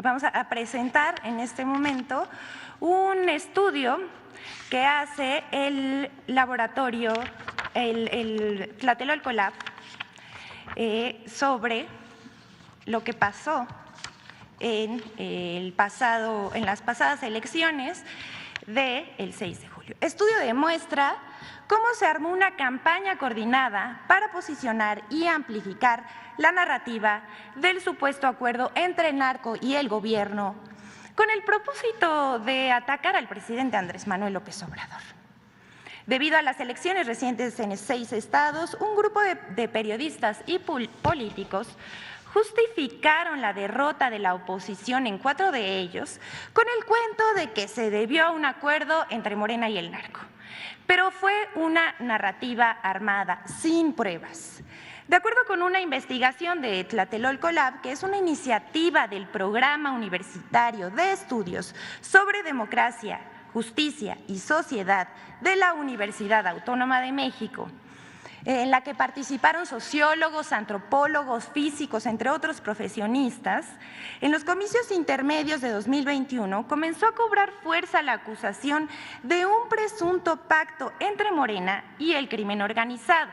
Vamos a presentar en este momento un estudio que hace el laboratorio, el Tlatelolco Lab, sobre lo que pasó en las pasadas elecciones del 6 de julio. Estudio demuestra cómo se armó una campaña coordinada para posicionar y amplificar la narrativa del supuesto acuerdo entre el narco y el gobierno con el propósito de atacar al presidente Andrés Manuel López Obrador. Debido a las elecciones recientes en 6 estados, un grupo de periodistas y políticos justificaron la derrota de la oposición en 4 de ellos con el cuento de que se debió a un acuerdo entre Morena y el narco. Pero fue una narrativa armada, sin pruebas. De acuerdo con una investigación de Tlatelolco Lab, que es una iniciativa del Programa Universitario de Estudios sobre Democracia, Justicia y Sociedad de la Universidad Autónoma de México, en la que participaron sociólogos, antropólogos, físicos, entre otros profesionistas, en los comicios intermedios de 2021 comenzó a cobrar fuerza la acusación de un presunto pacto entre Morena y el crimen organizado.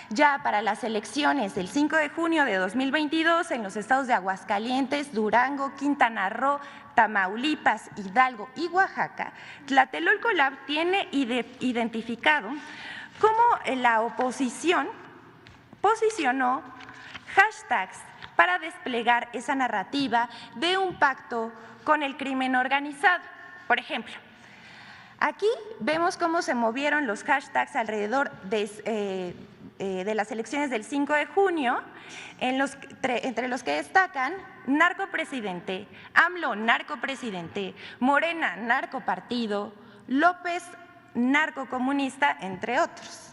Ya para las elecciones del 5 de junio de 2022 en los estados de Aguascalientes, Durango, Quintana Roo, Tamaulipas, Hidalgo y Oaxaca, Tlatelolco Lab tiene identificado cómo la oposición posicionó hashtags para desplegar esa narrativa de un pacto con el crimen organizado. Por ejemplo, aquí vemos cómo se movieron los hashtags alrededor de las elecciones del 5 de junio, entre los que destacan narcopresidente, AMLO narcopresidente, Morena narcopartido, López narcocomunista, entre otros.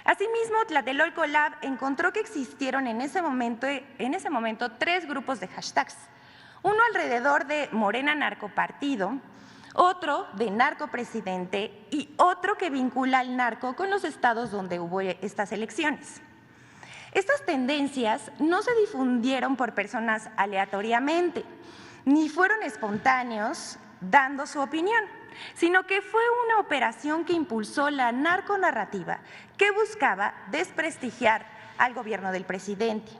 Asimismo, Tlatelolco Lab encontró que existieron en ese momento 3 grupos de hashtags, uno alrededor de Morena narcopartido, otro de narcopresidente y otro que vincula al narco con los estados donde hubo estas elecciones. Estas tendencias no se difundieron por personas aleatoriamente, ni fueron espontáneos dando su opinión, sino que fue una operación que impulsó la narconarrativa que buscaba desprestigiar al gobierno del presidente.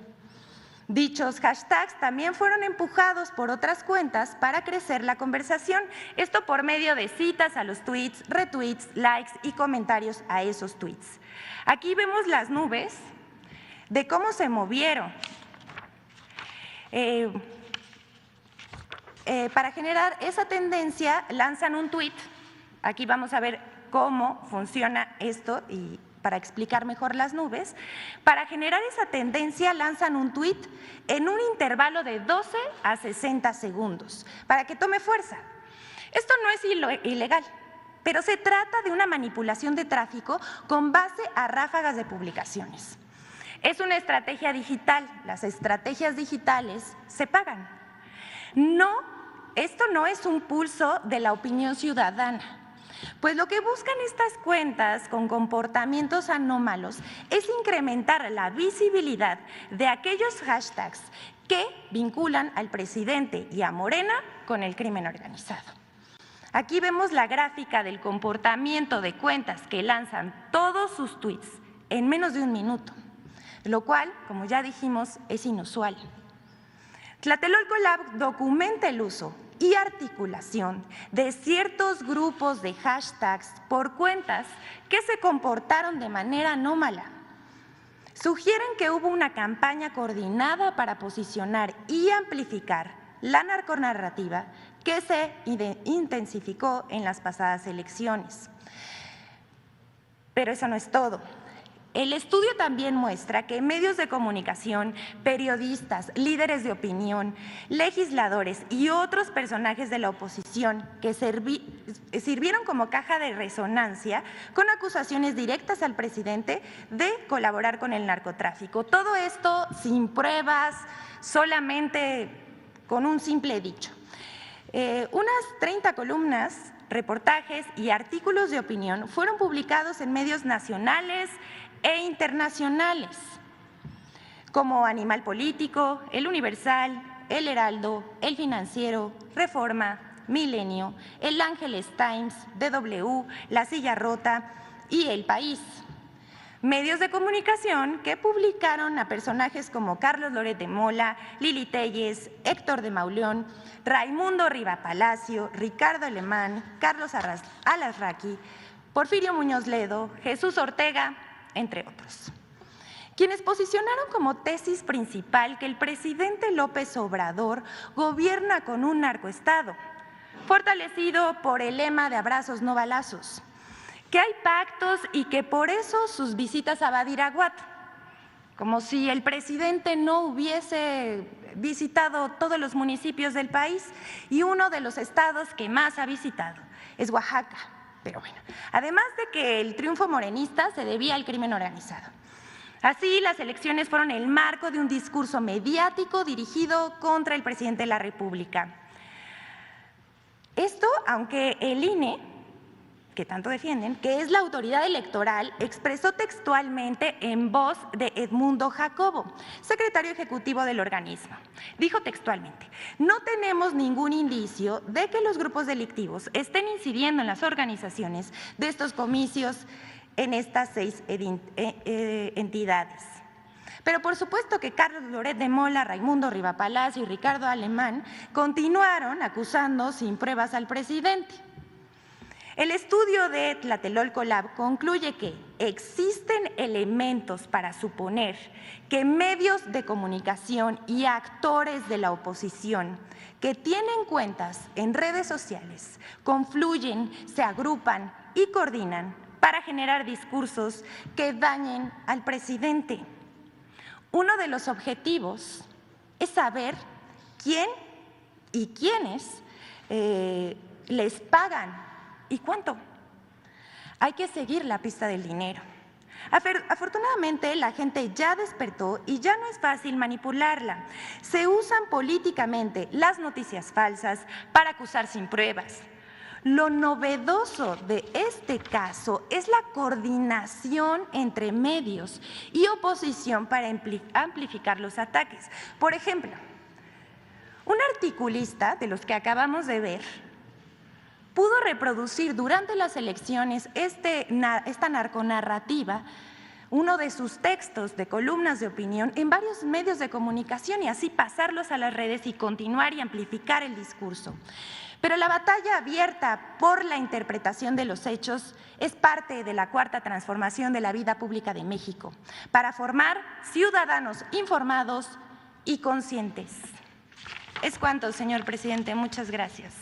Dichos hashtags también fueron empujados por otras cuentas para crecer la conversación, esto por medio de citas a los tweets, retweets, likes y comentarios a esos tweets. Aquí vemos las nubes de cómo se movieron. Para generar esa tendencia lanzan un tweet, aquí vamos a ver cómo funciona esto y para explicar mejor las nubes. Para generar esa tendencia lanzan un tuit en un intervalo de 12 a 60 segundos para que tome fuerza. Esto no es ilegal, pero se trata de una manipulación de tráfico con base a ráfagas de publicaciones. Es una estrategia digital, las estrategias digitales se pagan. Esto no es un pulso de la opinión ciudadana. Pues lo que buscan estas cuentas con comportamientos anómalos es incrementar la visibilidad de aquellos hashtags que vinculan al presidente y a Morena con el crimen organizado. Aquí vemos la gráfica del comportamiento de cuentas que lanzan todos sus tweets en menos de un minuto, lo cual, como ya dijimos, es inusual. Tlatelolco Lab documenta el uso y articulación de ciertos grupos de hashtags por cuentas que se comportaron de manera anómala. Sugieren que hubo una campaña coordinada para posicionar y amplificar la narconarrativa que se intensificó en las pasadas elecciones. Pero eso no es todo. El estudio también muestra que medios de comunicación, periodistas, líderes de opinión, legisladores y otros personajes de la oposición que sirvieron como caja de resonancia con acusaciones directas al presidente de colaborar con el narcotráfico. Todo esto sin pruebas, solamente con un simple dicho. Unas 30 columnas, reportajes y artículos de opinión fueron publicados en medios nacionales e internacionales, como Animal Político, El Universal, El Heraldo, El Financiero, Reforma, Milenio, El Ángeles Times, DW, La Silla Rota y El País. Medios de comunicación que publicaron a personajes como Carlos Loret de Mola, Lili Téllez, Héctor de Mauleón, Raimundo Riva Palacio, Ricardo Alemán, Carlos Alasraqui, Porfirio Muñoz Ledo, Jesús Ortega, entre otros, quienes posicionaron como tesis principal que el presidente López Obrador gobierna con un narcoestado, fortalecido por el lema de abrazos no balazos, que hay pactos y que por eso sus visitas a Badiraguato, como si el presidente no hubiese visitado todos los municipios del país, y uno de los estados que más ha visitado es Oaxaca. Pero bueno, además de que el triunfo morenista se debía al crimen organizado. Así, las elecciones fueron el marco de un discurso mediático dirigido contra el presidente de la República. Esto, aunque el INE, que tanto defienden, que es la autoridad electoral, expresó textualmente en voz de Edmundo Jacobo, secretario ejecutivo del organismo. Dijo textualmente: no tenemos ningún indicio de que los grupos delictivos estén incidiendo en las organizaciones de estos comicios en estas 6 entidades. Pero por supuesto que Carlos Loret de Mola, Raimundo Riva Palacio y Ricardo Alemán continuaron acusando sin pruebas al presidente. El estudio de Tlatelolco Lab concluye que existen elementos para suponer que medios de comunicación y actores de la oposición que tienen cuentas en redes sociales confluyen, se agrupan y coordinan para generar discursos que dañen al presidente. Uno de los objetivos es saber quién y quiénes les pagan y cuánto. Hay que seguir la pista del dinero. Afortunadamente, la gente ya despertó y ya no es fácil manipularla. Se usan políticamente las noticias falsas para acusar sin pruebas. Lo novedoso de este caso es la coordinación entre medios y oposición para amplificar los ataques. Por ejemplo, un articulista de los que acabamos de ver pudo reproducir durante las elecciones esta narconarrativa, uno de sus textos de columnas de opinión en varios medios de comunicación y así pasarlos a las redes y continuar y amplificar el discurso. Pero la batalla abierta por la interpretación de los hechos es parte de la cuarta transformación de la vida pública de México, para formar ciudadanos informados y conscientes. Es cuanto, señor presidente. Muchas gracias.